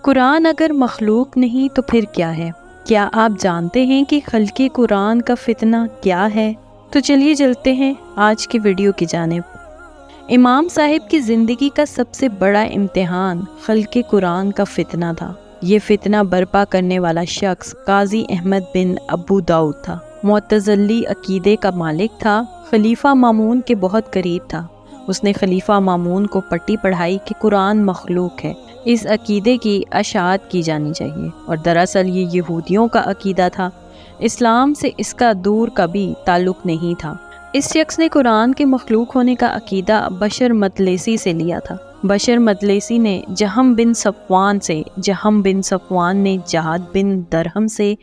قرآن اگر مخلوق نہیں تو پھر کیا ہے؟ کیا آپ جانتے ہیں کہ خلق قرآن کا فتنہ کیا ہے؟ تو چلیے چلتے ہیں آج کی ویڈیو کی جانب۔ امام صاحب کی زندگی کا سب سے بڑا امتحان خلق قرآن کا فتنہ تھا۔ یہ فتنہ برپا کرنے والا شخص قاضی احمد بن ابو داؤد تھا۔ معتزلی عقیدے کا مالک تھا، خلیفہ مامون کے بہت قریب تھا۔ اس نے خلیفہ مامون کو پٹی پڑھائی کہ قرآن مخلوق ہے، اس عقیدے کی اشاعت کی جانی چاہیے، اور دراصل یہ یہودیوں کا عقیدہ تھا، اسلام سے اس کا دور کبھی تعلق نہیں تھا۔ اس شخص نے قرآن کے مخلوق ہونے کا عقیدہ بشر مطلسی سے لیا تھا۔ بشر مطلسی نے جہم بن صفوان سے، جہم بن صفوان نے جعد بن درہم سے،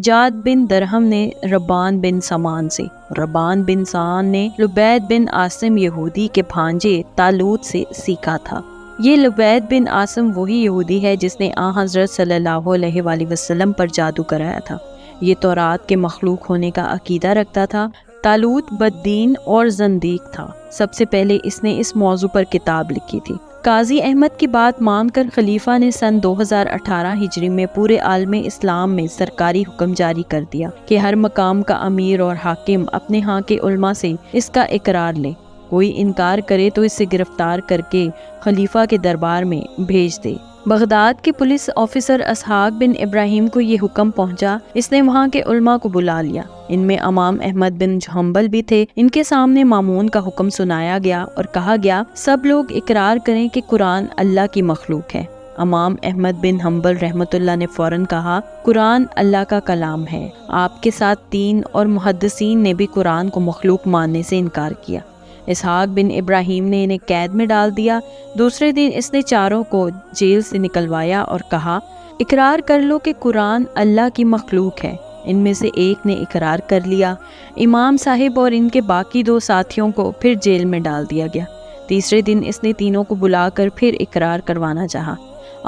جعد بن درہم نے ربان بن سمان سے، ربان بن سمان نے لبید بن عاصم یہودی کے بھانجے طالوت سے سیکھا تھا۔ یہ لبید بن عاصم وہی یہودی ہے جس نے حضرت صلی اللہ علیہ وآلہ وسلم پر جادو کرایا تھا۔ یہ تورات کے مخلوق ہونے کا عقیدہ رکھتا تھا۔ طالوت بددین اور زندیق تھا۔ سب سے پہلے اس نے اس موضوع پر کتاب لکھی تھی۔ قاضی احمد کی بات مان کر خلیفہ نے سن 2018 ہجری میں پورے عالم اسلام میں سرکاری حکم جاری کر دیا کہ ہر مقام کا امیر اور حاکم اپنے ہاں کے علماء سے اس کا اقرار لے، کوئی انکار کرے تو اسے گرفتار کر کے خلیفہ کے دربار میں بھیج دے۔ بغداد کے پولیس آفیسر اسحاق بن ابراہیم کو یہ حکم پہنچا۔ اس نے وہاں کے علماء کو بلا لیا، ان میں امام احمد بن حنبل بھی تھے۔ ان کے سامنے مامون کا حکم سنایا گیا اور کہا گیا سب لوگ اقرار کریں کہ قرآن اللہ کی مخلوق ہے۔ امام احمد بن حنبل رحمۃ اللہ نے فوراً کہا قرآن اللہ کا کلام ہے۔ آپ کے ساتھ 3 اور محدثین نے بھی قرآن کو مخلوق ماننے سے انکار کیا۔ اسحاق بن ابراہیم نے انہیں قید میں ڈال دیا۔ دوسرے دن اس نے چاروں کو جیل سے نکلوایا اور کہا اقرار کر لو کہ قرآن اللہ کی مخلوق ہے۔ ان میں سے ایک نے اقرار کر لیا۔ امام صاحب اور ان کے باقی 2 ساتھیوں کو پھر جیل میں ڈال دیا گیا۔ تیسرے دن اس نے تینوں کو بلا کر پھر اقرار کروانا چاہا۔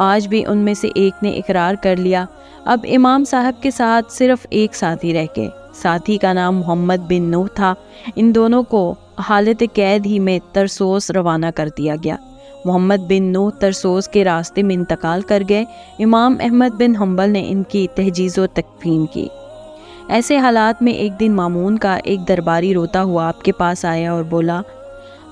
آج بھی ان میں سے ایک نے اقرار کر لیا۔ اب امام صاحب کے ساتھ صرف ایک ساتھی رہ گئے۔ ساتھی کا نام محمد بن نوح تھا۔ ان دونوں کو حالت قید ہی میں ترسوس روانہ کر دیا گیا۔ محمد بن نوح ترسوس کے راستے میں انتقال کر گئے۔ امام احمد بن حنبل نے ان کی تہجیز و تکفین کی۔ ایسے حالات میں ایک دن مامون کا ایک درباری روتا ہوا آپ کے پاس آیا اور بولا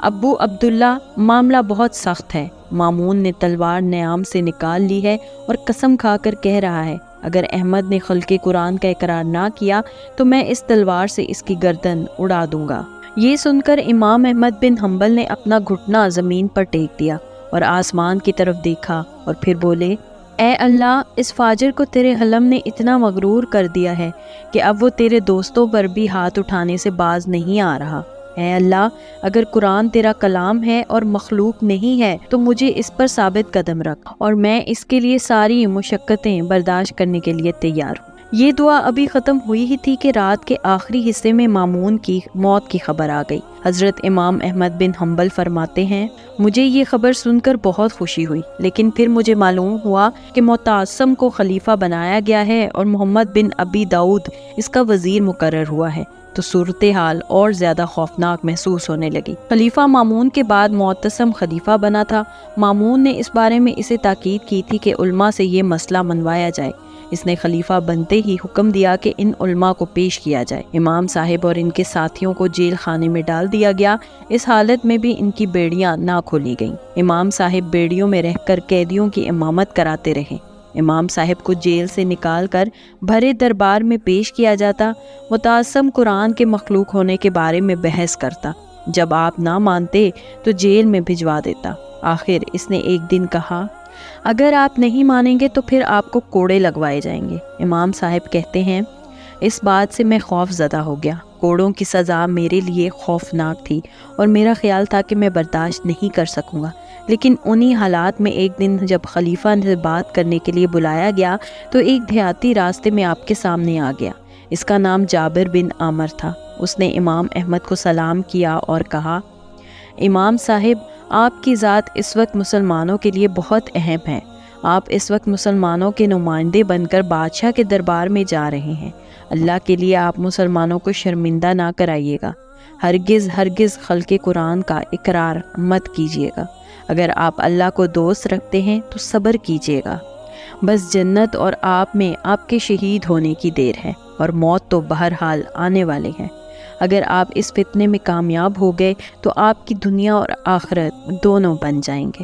ابو عبداللہ معاملہ بہت سخت ہے۔ مامون نے تلوار نیام سے نکال لی ہے اور قسم کھا کر کہہ رہا ہے اگر احمد نے خلق قرآن کا اقرار نہ کیا تو میں اس تلوار سے اس کی گردن اڑا دوں گا۔ یہ سن کر امام احمد بن حنبل نے اپنا گھٹنا زمین پر ٹیک دیا اور آسمان کی طرف دیکھا اور پھر بولے اے اللہ، اس فاجر کو تیرے حلم نے اتنا مغرور کر دیا ہے کہ اب وہ تیرے دوستوں پر بھی ہاتھ اٹھانے سے باز نہیں آ رہا۔ اے اللہ، اگر قرآن تیرا کلام ہے اور مخلوق نہیں ہے تو مجھے اس پر ثابت قدم رکھ، اور میں اس کے لیے ساری مشقتیں برداشت کرنے کے لیے تیار ہوں۔ یہ دعا ابھی ختم ہوئی ہی تھی کہ رات کے آخری حصے میں مامون کی موت کی خبر آ گئی۔ حضرت امام احمد بن حنبل فرماتے ہیں مجھے یہ خبر سن کر بہت خوشی ہوئی، لیکن پھر مجھے معلوم ہوا کہ معتصم کو خلیفہ بنایا گیا ہے اور محمد بن ابی داؤد اس کا وزیر مقرر ہوا ہے، تو صورتحال اور زیادہ خوفناک محسوس ہونے لگی۔ خلیفہ مامون کے بعد معتصم خلیفہ بنا تھا۔ مامون نے اس بارے میں اسے تاکید کی تھی کہ علماء سے یہ مسئلہ منوایا جائے۔ اس نے خلیفہ بنتے ہی حکم دیا کہ ان علماء کو پیش کیا جائے۔ امام صاحب اور ان کے ساتھیوں کو جیل خانے میں ڈال دیا گیا۔ اس حالت میں بھی ان کی بیڑیاں نہ کھولی گئیں۔ امام صاحب بیڑیوں میں رہ کر قیدیوں کی امامت کراتے رہے۔ امام صاحب کو جیل سے نکال کر بھرے دربار میں پیش کیا جاتا۔ معتصم قرآن کے مخلوق ہونے کے بارے میں بحث کرتا۔ جب آپ نہ مانتے تو جیل میں بھجوا دیتا۔ آخر اس نے ایک دن کہا اگر آپ نہیں مانیں گے تو پھر آپ کو کوڑے لگوائے جائیں گے۔ امام صاحب کہتے ہیں اس بات سے میں خوف زدہ ہو گیا۔ کوڑوں کی سزا میرے لیے خوفناک تھی اور میرا خیال تھا کہ میں برداشت نہیں کر سکوں گا، لیکن انہی حالات میں ایک دن جب خلیفہ سے بات کرنے کے لیے بلایا گیا تو ایک دیہاتی راستے میں آپ کے سامنے آ گیا۔ اس کا نام جابر بن عامر تھا۔ اس نے امام احمد کو سلام کیا اور کہا امام صاحب، آپ کی ذات اس وقت مسلمانوں کے لیے بہت اہم ہے۔ آپ اس وقت مسلمانوں کے نمائندے بن کر بادشاہ کے دربار میں جا رہے ہیں۔ اللہ کے لیے آپ مسلمانوں کو شرمندہ نہ کرائیے گا۔ ہرگز ہرگز خلق قرآن کا اقرار مت کیجیے گا۔ اگر آپ اللہ کو دوست رکھتے ہیں تو صبر کیجیے گا۔ بس جنت اور آپ میں آپ کے شہید ہونے کی دیر ہے، اور موت تو بہرحال آنے والے ہیں۔ اگر آپ اس فتنے میں کامیاب ہو گئے تو آپ کی دنیا اور آخرت دونوں بن جائیں گے۔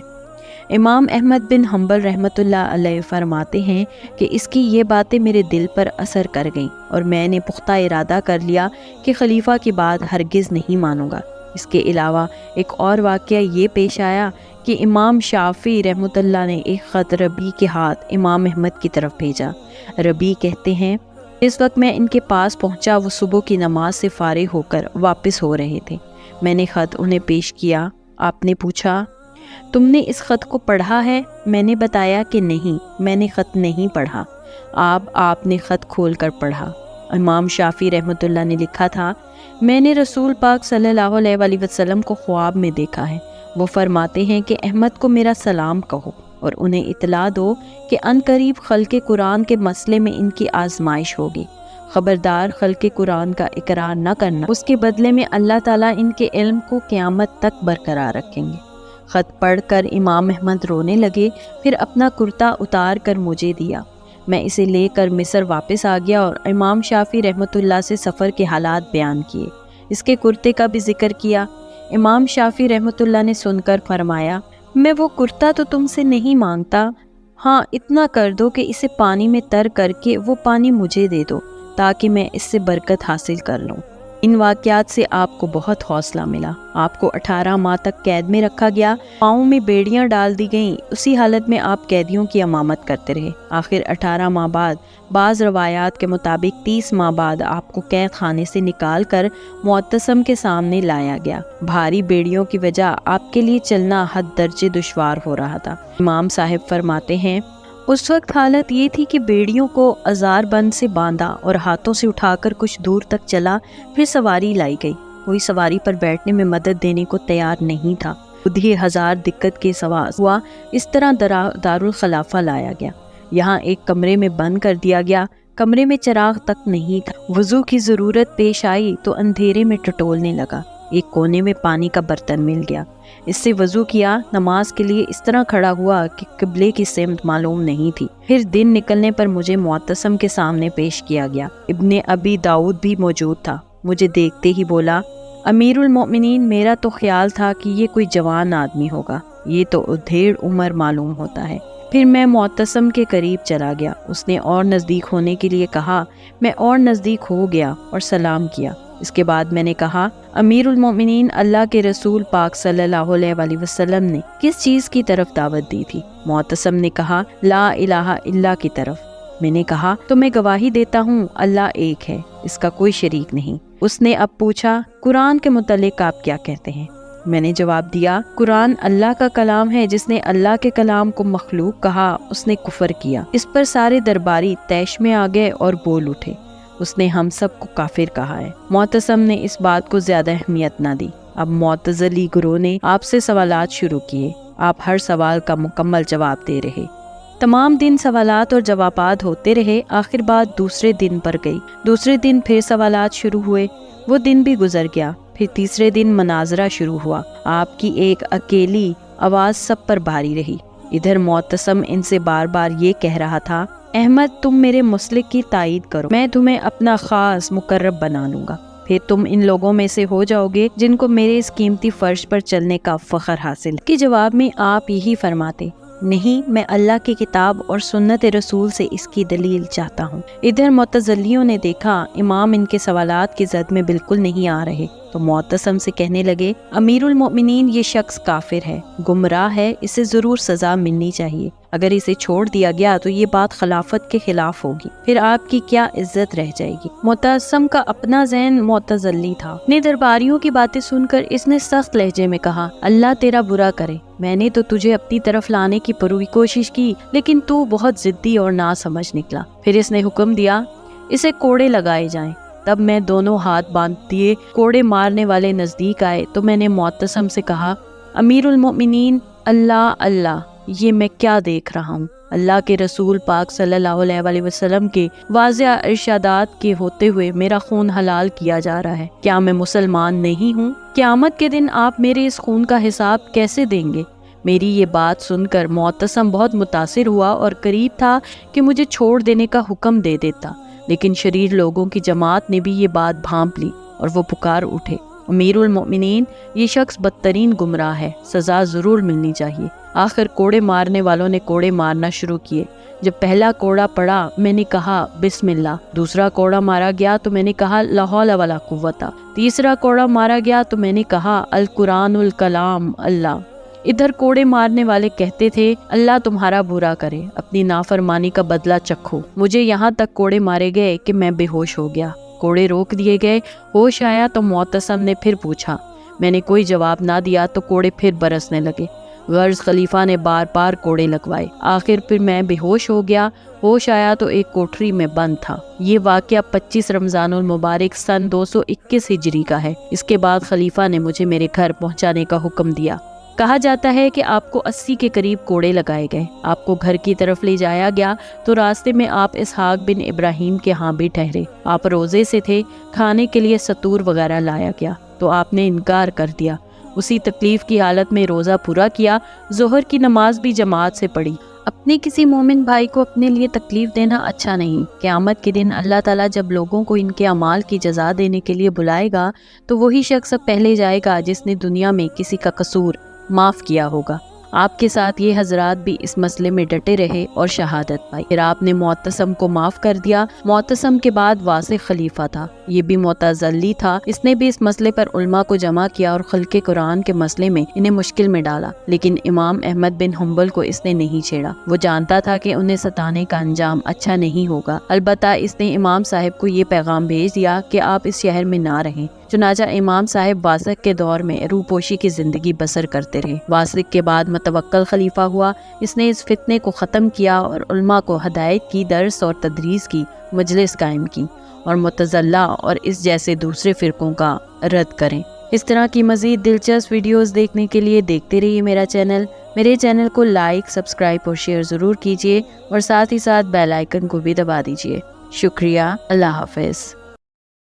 امام احمد بن حنبل رحمۃ اللہ علیہ فرماتے ہیں کہ اس کی یہ باتیں میرے دل پر اثر کر گئیں، اور میں نے پختہ ارادہ کر لیا کہ خلیفہ کی بات ہرگز نہیں مانوں گا۔ اس کے علاوہ ایک اور واقعہ یہ پیش آیا کہ امام شافعی رحمۃ اللہ نے ایک خط ربیع کے ہاتھ امام احمد کی طرف بھیجا۔ ربیع کہتے ہیں، اس وقت میں ان کے پاس پہنچا، وہ صبح کی نماز سے فارغ ہو کر واپس ہو رہے تھے۔ میں نے خط انہیں پیش کیا۔ آپ نے پوچھا، تم نے اس خط کو پڑھا ہے؟ میں نے بتایا کہ نہیں، میں نے خط نہیں پڑھا۔ آپ نے خط کھول کر پڑھا۔ امام شافعی رحمۃ اللہ نے لکھا تھا، میں نے رسول پاک صلی اللہ علیہ وآلہ وسلم کو خواب میں دیکھا ہے۔ وہ فرماتے ہیں کہ احمد کو میرا سلام کہو اور انہیں اطلاع دو کہ عنقریب خلق قرآن کے مسئلے میں ان کی آزمائش ہوگی۔ خبردار، خلق قرآن کا اقرار نہ کرنا، اس کے بدلے میں اللہ تعالیٰ ان کے علم کو قیامت تک برقرار رکھیں گے۔ خط پڑھ کر امام احمد رونے لگے، پھر اپنا کرتا اتار کر مجھے دیا۔ میں اسے لے کر مصر واپس آ گیا اور امام شافعی رحمۃ اللہ سے سفر کے حالات بیان کیے۔ اس کے کرتے کا بھی ذکر کیا۔ امام شافعی رحمۃ اللہ نے سن کر فرمایا، میں وہ کرتا تو تم سے نہیں مانگتا، ہاں اتنا کر دو کہ اسے پانی میں تر کر کے وہ پانی مجھے دے دو تاکہ میں اس سے برکت حاصل کر لوں۔ ان واقعات سے آپ کو بہت حوصلہ ملا۔ آپ کو 18 ماہ تک قید میں رکھا گیا، پاؤں میں بیڑیاں ڈال دی گئیں، اسی حالت میں آپ قیدیوں کی امامت کرتے رہے۔ آخر 18 ماہ بعد، بعض روایات کے مطابق 30 ماہ بعد آپ کو قید خانے سے نکال کر معتصم کے سامنے لایا گیا۔ بھاری بیڑیوں کی وجہ آپ کے لیے چلنا حد درجے دشوار ہو رہا تھا۔ امام صاحب فرماتے ہیں، اس وقت حالت یہ تھی کہ بیڑیوں کو ازار بند سے باندھا اور ہاتھوں سے اٹھا کر کچھ دور تک چلا، پھر سواری لائی گئی۔ کوئی سواری پر بیٹھنے میں مدد دینے کو تیار نہیں تھا۔ خود ہی ہزار دقت کے سوا ہوا، اس طرح دارالخلافہ لایا گیا۔ یہاں ایک کمرے میں بند کر دیا گیا۔ کمرے میں چراغ تک نہیں تھا۔ وضو کی ضرورت پیش آئی تو اندھیرے میں ٹٹولنے لگا۔ ایک کونے میں پانی کا برتن مل گیا، اس سے وضو کیا۔ نماز کے لیے اس طرح کھڑا ہوا کہ قبلے کی سمت معلوم نہیں تھی۔ پھر دن نکلنے پر مجھے معتصم کے سامنے پیش کیا گیا۔ ابن ابی داؤد بھی موجود تھا۔ مجھے دیکھتے ہی بولا، امیر المؤمنین، میرا تو خیال تھا کہ یہ کوئی جوان آدمی ہوگا، یہ تو ڈھیر عمر معلوم ہوتا ہے۔ پھر میں معتصم کے قریب چلا گیا۔ اس نے اور نزدیک ہونے کے لیے کہا، میں اور نزدیک ہو گیا اور سلام کیا۔ اس کے بعد میں نے کہا، امیر المؤمنین، اللہ کے رسول پاک صلی اللہ علیہ وآلہ وسلم نے کس چیز کی طرف دعوت دی تھی؟ معتصم نے کہا، لا الہ الا کی طرف۔ میں نے کہا، تو میں گواہی دیتا ہوں اللہ ایک ہے، اس کا کوئی شریک نہیں۔ اس نے اب پوچھا، قرآن کے متعلق آپ کیا کہتے ہیں؟ میں نے جواب دیا، قرآن اللہ کا کلام ہے، جس نے اللہ کے کلام کو مخلوق کہا اس نے کفر کیا۔ اس پر سارے درباری طیش میں آ گئے اور بول اٹھے، اس نے ہم سب کو کافر کہا ہے۔ معتصم نے اس بات کو زیادہ اہمیت نہ دی۔ اب معتزلی گروہ نے آپ سے سوالات شروع کیے۔ آپ ہر سوال کا مکمل جواب دے رہے۔ تمام دن سوالات اور جوابات ہوتے رہے۔ آخر بات دوسرے دن پر گئی۔ دوسرے دن پھر سوالات شروع ہوئے۔ وہ دن بھی گزر گیا۔ پھر تیسرے دن مناظرہ شروع ہوا۔ آپ کی ایک اکیلی آواز سب پر بھاری رہی۔ ادھر معتصم ان سے بار بار یہ کہہ رہا تھا، احمد، تم میرے مسلک کی تائید کرو، میں تمہیں اپنا خاص مقرب بنا لوں گا، پھر تم ان لوگوں میں سے ہو جاؤ گے جن کو میرے اس قیمتی فرش پر چلنے کا فخر حاصل۔ کے جواب میں آپ یہی فرماتے، نہیں، میں اللہ کی کتاب اور سنت رسول سے اس کی دلیل چاہتا ہوں۔ ادھر معتزلیوں نے دیکھا امام ان کے سوالات کی زد میں بالکل نہیں آ رہے، تو معتصم سے کہنے لگے، امیر المؤمنین، یہ شخص کافر ہے، گمراہ ہے، اسے ضرور سزا ملنی چاہیے۔ اگر اسے چھوڑ دیا گیا تو یہ بات خلافت کے خلاف ہوگی، پھر آپ کی کیا عزت رہ جائے گی۔ معتصم کا اپنا ذہن معتزلی تھا۔ اپنے درباریوں کی باتیں سن کر اس نے سخت لہجے میں کہا، اللہ تیرا برا کرے، میں نے تو تجھے اپنی طرف لانے کی پوری کوشش کی، لیکن تو بہت ضدی اور ناسمجھ نکلا۔ پھر اس نے حکم دیا، اسے کوڑے لگائے جائیں۔ تب میں دونوں ہاتھ باندھ دیے، کوڑے مارنے والے نزدیک آئے تو میں نے معتصم سے کہا، امیر المؤمنین، اللہ اللہ، یہ میں کیا دیکھ رہا ہوں؟ اللہ کے رسول پاک صلی اللہ علیہ وآلہ وسلم کے واضح ارشادات کے ہوتے ہوئے میرا خون حلال کیا جا رہا ہے۔ کیا میں مسلمان نہیں ہوں؟ قیامت کے دن آپ میرے اس خون کا حساب کیسے دیں گے؟ میری یہ بات سن کر معتصم بہت متاثر ہوا اور قریب تھا کہ مجھے چھوڑ دینے کا حکم دے دیتا، لیکن شریر لوگوں کی جماعت نے بھی یہ بات بھانپ لی اور وہ پکار اٹھے، امیر المؤمنین، یہ شخص بدترین گمراہ ہے، سزا ضرور ملنی چاہیے۔ آخر کوڑے مارنے والوں نے کوڑے مارنا شروع کیے۔ جب پہلا کوڑا پڑا میں نے کہا بسم اللہ، دوسرا کوڑا مارا گیا تو میں نے کہا لا حول ولا قوت، تیسرا کوڑا مارا گیا تو میں نے کہا القرآن الکلام اللہ۔ ادھر کوڑے مارنے والے کہتے تھے اللہ تمہارا برا کرے، اپنی نافرمانی کا بدلہ چکھو۔ مجھے یہاں تک کوڑے مارے گئے کہ میں بے ہوش ہو گیا، کوڑے روک دیے گئے، ہوش آیا تو معتصم نے پھر پوچھا، میں نے کوئی جواب نہ دیا تو کوڑے پھر برسنے لگے۔ غرض خلیفہ نے بار بار کوڑے لگوائے، آخر پھر میں بے ہوش ہو گیا، ہوش آیا تو ایک کوٹری میں بند تھا۔ یہ واقعہ 25 رمضان المبارک سن 221 ہجری کا ہے۔ اس کے بعد خلیفہ نے مجھے میرے گھر پہنچانے کا حکم دیا۔ کہا جاتا ہے کہ آپ کو 80 کے قریب کوڑے لگائے گئے، آپ کو گھر کی طرف لے جایا گیا تو راستے میں آپ اسحاق بن ابراہیم کے ہاں بھی ٹھہرے۔ آپ روزے سے تھے، کھانے کے لیے ستور وغیرہ لایا گیا تو آپ نے انکار کر دیا۔ اسی تکلیف کی حالت میں روزہ پورا کیا، ظہر کی نماز بھی جماعت سے پڑھی۔ اپنے کسی مومن بھائی کو اپنے لیے تکلیف دینا اچھا نہیں۔ قیامت کے دن اللہ تعالیٰ جب لوگوں کو ان کے اعمال کی جزا دینے کے لیے بلائے گا تو وہی شخص پہلے جائے گا جس نے دنیا میں کسی کا قصور معاف کیا ہوگا۔ آپ کے ساتھ یہ حضرات بھی اس مسئلے میں ڈٹے رہے اور شہادت پائی۔ پھر آپ نے معتصم کو معاف کر دیا۔ معتصم کے بعد واسق خلیفہ تھا، یہ بھی معتزلی تھا، اس نے بھی اس مسئلے پر علماء کو جمع کیا اور خلق قرآن کے مسئلے میں انہیں مشکل میں ڈالا، لیکن امام احمد بن حنبل کو اس نے نہیں چھیڑا۔ وہ جانتا تھا کہ انہیں ستانے کا انجام اچھا نہیں ہوگا، البتہ اس نے امام صاحب کو یہ پیغام بھیج دیا کہ آپ اس شہر میں نہ رہیں۔ چنانچہ امام صاحب واسق کے دور میں روپوشی کی زندگی بسر کرتے رہے۔ واسق کے بعد متوکل خلیفہ ہوا، اس نے اس فتنے کو ختم کیا اور علماء کو ہدایت کی، درس اور تدریس کی مجلس قائم کی اور معتزلہ اور اس جیسے دوسرے فرقوں کا رد کریں۔ اس طرح کی مزید دلچسپ ویڈیوز دیکھنے کے لیے دیکھتے رہیے میرے چینل کو لائک، سبسکرائب اور شیئر ضرور کیجیے اور ساتھ ہی ساتھ بیل آئیکن کو بھی دبا دیجیے۔ شکریہ، اللہ حافظ۔